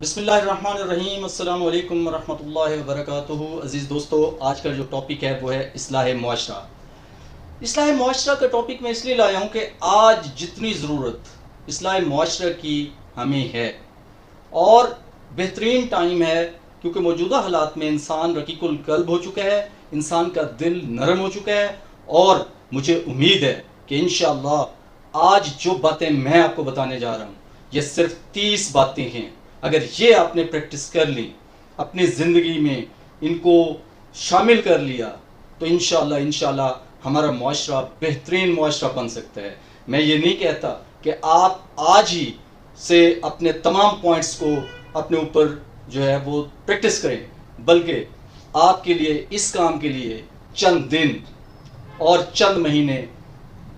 बिस्मिल्लाहिर्रहमानिर्रहीम अस्सलाम वालेकुम वरहमतुल्लाहि वबरकातुहू। अज़ीज़ दोस्तों, आज का जो टॉपिक है वो है इस्लाह मुआशरा। इस्लाह मुआशरा का टॉपिक मैं इसलिए लाया हूँ कि आज जितनी ज़रूरत इस्लाह मुआशरा की हमें है और बेहतरीन टाइम है, क्योंकि मौजूदा हालात में इंसान रकीकुल कल्ब हो चुका है, इंसान का दिल नरम हो चुका है और मुझे उम्मीद है कि इंशाअल्लाह आज जो बातें मैं आपको बताने जा रहा हूँ ये सिर्फ 30 बातें हैं। अगर ये आपने प्रैक्टिस कर ली, अपनी ज़िंदगी में इनको शामिल कर लिया, तो इंशाअल्लाह हमारा मुआशरा बेहतरीन मुआशरा बन सकता है। मैं ये नहीं कहता कि आप आज ही से अपने तमाम पॉइंट्स को अपने ऊपर जो है वो प्रैक्टिस करें, बल्कि आपके लिए, इस काम के लिए चंद दिन और चंद महीने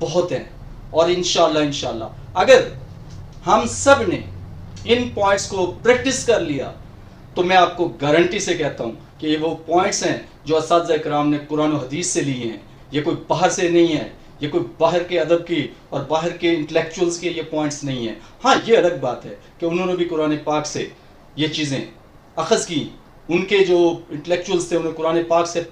बहुत हैं। और इंशाअल्लाह अगर हम सब ने इन पॉइंट्स को प्रैक्टिस कर लिया तो मैं आपको गारंटी से कहता हूँ कि ये वो पॉइंट्स हैं जो असातिज़ा इकराम ने कुरान और हदीस से लिए हैं। ये कोई बाहर से नहीं है, ये कोई बाहर के अदब की और बाहर के इंटेलेक्चुअल्स के ये पॉइंट्स नहीं हैं। हाँ, ये अलग बात है कि उन्होंने भी कुरान पाक से ये चीज़ें अखज़ की। उनके जो इंटेलेक्चुअल्स थे उन्होंने कुरान पाक से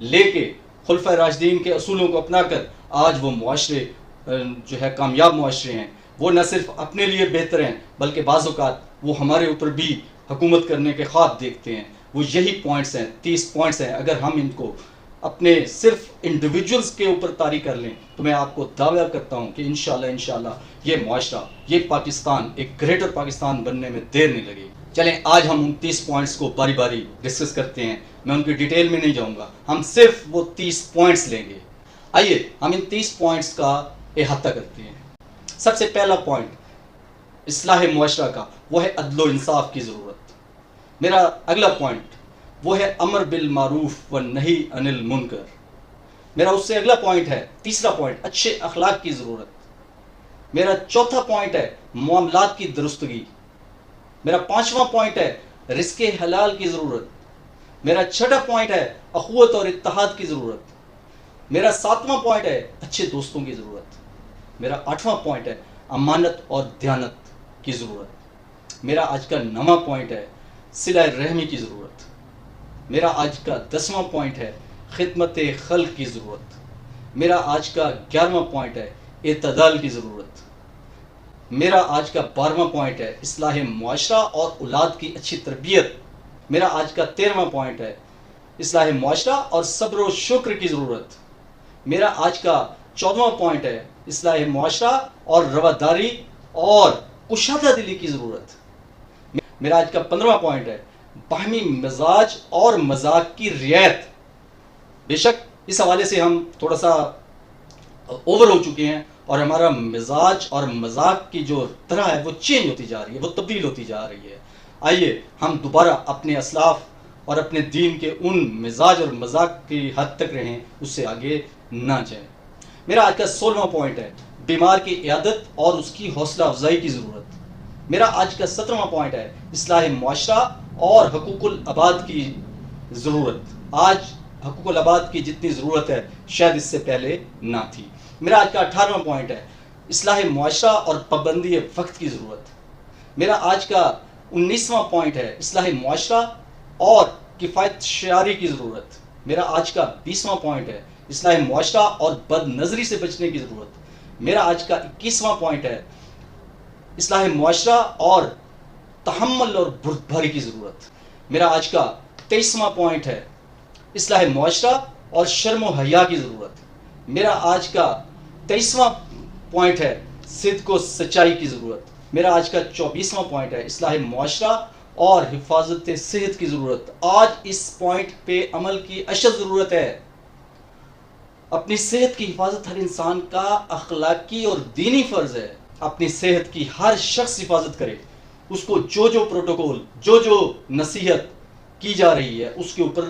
लेके खुलफा राशिदीन के असूलों को अपना कर आज वो मुआशरे जो है कामयाब मुआशरे हैं। वो न सिर्फ अपने लिए बेहतर हैं बल्कि बाज़ औक़ात वो हमारे ऊपर भी हुकूमत करने के ख्वाब देखते हैं। वो यही पॉइंट्स हैं, 30 पॉइंट्स हैं। अगर हम इनको अपने सिर्फ इंडिविजुअल्स के ऊपर तारी कर लें तो मैं आपको दावा करता हूँ कि इंशाअल्लाह ये मुआशरा, ये पाकिस्तान एक ग्रेटर पाकिस्तान बनने में देर नहीं लगेगी। चलें, आज हम उन 30 पॉइंट्स को बारी बारी डिस्कस करते हैं। मैं उनकी डिटेल में नहीं जाऊँगा, हम सिर्फ वो 30 पॉइंट्स लेंगे। आइए हम इन 30 पॉइंट्स का अहाता करते हैं। सबसे पहला पॉइंट इस्लाह मुआशरा का वो है अदल व इंसाफ की ज़रूरत। मेरा अगला पॉइंट वो है अमर बिल मारूफ व नही अनिल मुनकर। मेरा उससे अगला पॉइंट है, तीसरा पॉइंट, अच्छे अखलाक की ज़रूरत। मेरा चौथा पॉइंट है मामलात की दुरुस्तगी। मेरा पांचवा पॉइंट है रिज़्क़े हलाल की ज़रूरत। मेरा छठा पॉइंट है अखुवत और इत्तेहाद की ज़रूरत। मेरा सातवां पॉइंट है अच्छे दोस्तों की ज़रूरत। मेरा आठवां पॉइंट है अमानत और दयानत की ज़रूरत। मेरा आज का 9वां पॉइंट है सिला रहमी की ज़रूरत। मेरा आज का 10वां पॉइंट है खिदमत खल्क की ज़रूरत। मेरा आज का 11वां पॉइंट है एतदाल की ज़रूरत। मेरा आज का 12वां पॉइंट है इस्लाह मुआशरा और औलाद की अच्छी तरबियत। मेरा आज का 13वां पॉइंट है इस्लाह मुआशरा और सब्र व शुक्र की ज़रूरत। मेरा आज का 14वां पॉइंट है इस्लाह मुआशरा और रवादारी और कुशादा दिली की ज़रूरत। मेरा आज का 15वां पॉइंट है बाहमी मिजाज और मजाक की रियायत। बेशक इस हवाले से हम थोड़ा सा ओवर हो चुके हैं और हमारा मिजाज और मजाक की जो तरह है वो चेंज होती जा रही है, वो तब्दील होती जा रही है। आइए हम दोबारा अपने असलाफ और अपने दीन के उन मिजाज और मजाक की हद तक रहें, उससे आगे ना जाए। मेरा आज का 16वां पॉइंट है बीमार की इयादत और उसकी हौसला अफजाई की ज़रूरत। मेरा आज का 17वां पॉइंट है इस्लाह मुआशरा और हकूकुल आबाद की ज़रूरत। आज हकूकुल आबाद की जितनी ज़रूरत है शायद इससे पहले ना थी। मेरा आज का 18वां पॉइंट है इस्लाह मुआशरा और पाबंदी वक्त की ज़रूरत। मेरा आज का 19वां पॉइंट है इस्लाह मुआशरा और किफ़ायत शारी की ज़रूरत। मेरा आज का 20वां पॉइंट है इस्लाह मुआशरा और बदनज़री से बचने की ज़रूरत। मेरा आज का 21वां पॉइंट है इस्लाह मुआशरा और तहम्मुल और बुर्दबारी की ज़रूरत। मेरा आज का 23वां पॉइंट है इस्लाह मुआशरा और शर्म व हया की ज़रूरत। मेरा आज का 23वां पॉइंट है सिद्क़ व सच्चाई की ज़रूरत। मेरा आज का 24वां पॉइंट है इस्लाह मुआशरा और हिफाजत सेहत की ज़रूरत। आज इस पॉइंट पे अमल की अशद ज़रूरत है। अपनी सेहत की हिफाजत हर इंसान का अखलाकी और दीनी फ़र्ज़ है। अपनी सेहत की हर शख्स हिफाजत करे, उसको जो जो प्रोटोकॉल, जो जो नसीहत की जा रही है उसके ऊपर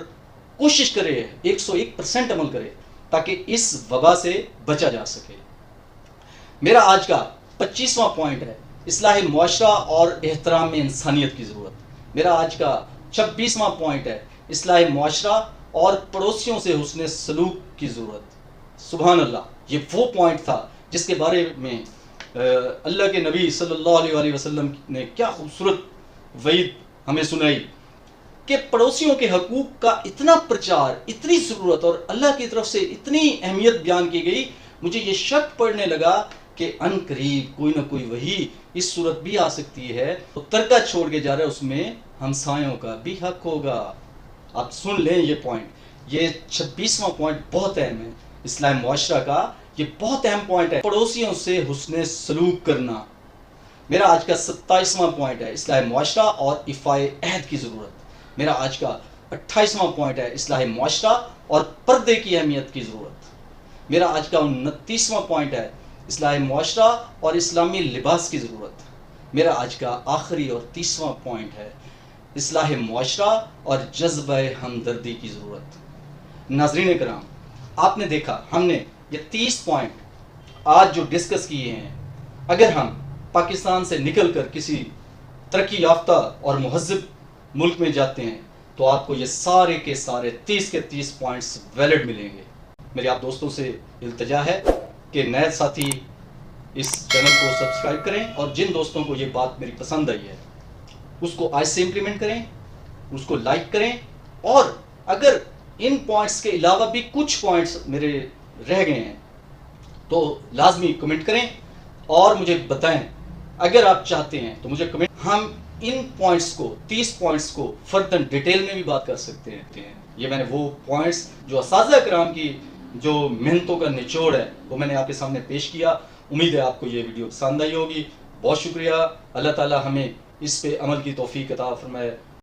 कोशिश करे, 101% अमल करे ताकि इस वबा से बचा जा सके। मेरा आज का 25वां पॉइंट है इस्लाह मुआशरा और एहतराम इंसानियत की ज़रूरत। मेरा आज का 26वां पॉइंट है इस्लाह मुआशरा और पड़ोसियों से हुस्न सलूक की ज़रूरत। सुभान अल्लाह, ये वो पॉइंट था जिसके बारे में अल्लाह के नबी सल्लल्लाहु अलैहि वसल्लम ने क्या खूबसूरत वईद हमें सुनाई कि पड़ोसियों के हकूक का इतना प्रचार, इतनी ज़रूरत और अल्लाह की तरफ से इतनी अहमियत बयान की गई, मुझे ये शक पड़ने लगा कि अनकरीब कोई ना कोई वही इस सूरत भी आ सकती है तो तरका छोड़ के जा रहा है, उसमें हमसायों का भी हक होगा। आप सुन लें ये पॉइंट, ये 26वां पॉइंट बहुत अहम है इस्लाह मुआशरा का, ये बहुत अहम पॉइंट है, पड़ोसियों से हुस्ने सलूक करना। मेरा आज का 27वां पॉइंट है इस्लाह मुआशरा और इफ़ाए अहद की ज़रूरत। मेरा आज का 28वां पॉइंट है इस्लाह मुआशरा और पर्दे की अहमियत की ज़रूरत। मेरा आज का 29वां पॉइंट है इस्लाह मुआशरा और इस्लामी लिबास की ज़रूरत। मेरा आज का आखिरी और 30वां पॉइंट है इस्लाह मुआशरा और जज्बा हमदर्दी की ज़रूरत। नाज़रीन कराम, आपने देखा हमने ये 30 पॉइंट आज जो डिस्कस किए हैं, अगर हम पाकिस्तान से निकल कर किसी तरक्की याफ्ता और महज़्ज़ब मुल्क में जाते हैं तो आपको ये सारे के सारे 30 के 30 पॉइंट्स वैलिड मिलेंगे। मेरे आप दोस्तों से इल्तिजा है कि नए साथी इस चैनल को सब्सक्राइब करें और जिन दोस्तों को ये बात मेरी पसंद आई है उसको आज से इम्प्लीमेंट करें, उसको लाइक करें, और अगर इन पॉइंट्स के अलावा भी कुछ पॉइंट्स मेरे रह गए हैं तो लाजमी कमेंट करें और मुझे बताएं। अगर आप चाहते हैं तो मुझे कमेंट, हम इन पॉइंट्स को 30 पॉइंट्स को फर्दर डिटेल में भी बात कर सकते हैं। ये मैंने वो पॉइंट्स जो असातिज़ा किराम की जो मेहनतों का निचोड़ है वो मैंने आपके सामने पेश किया। उम्मीद है आपको ये वीडियो पसंद आई होगी। बहुत शुक्रिया। अल्लाह ताला हमें इस पे अमल की तौफीक अता फरमाए।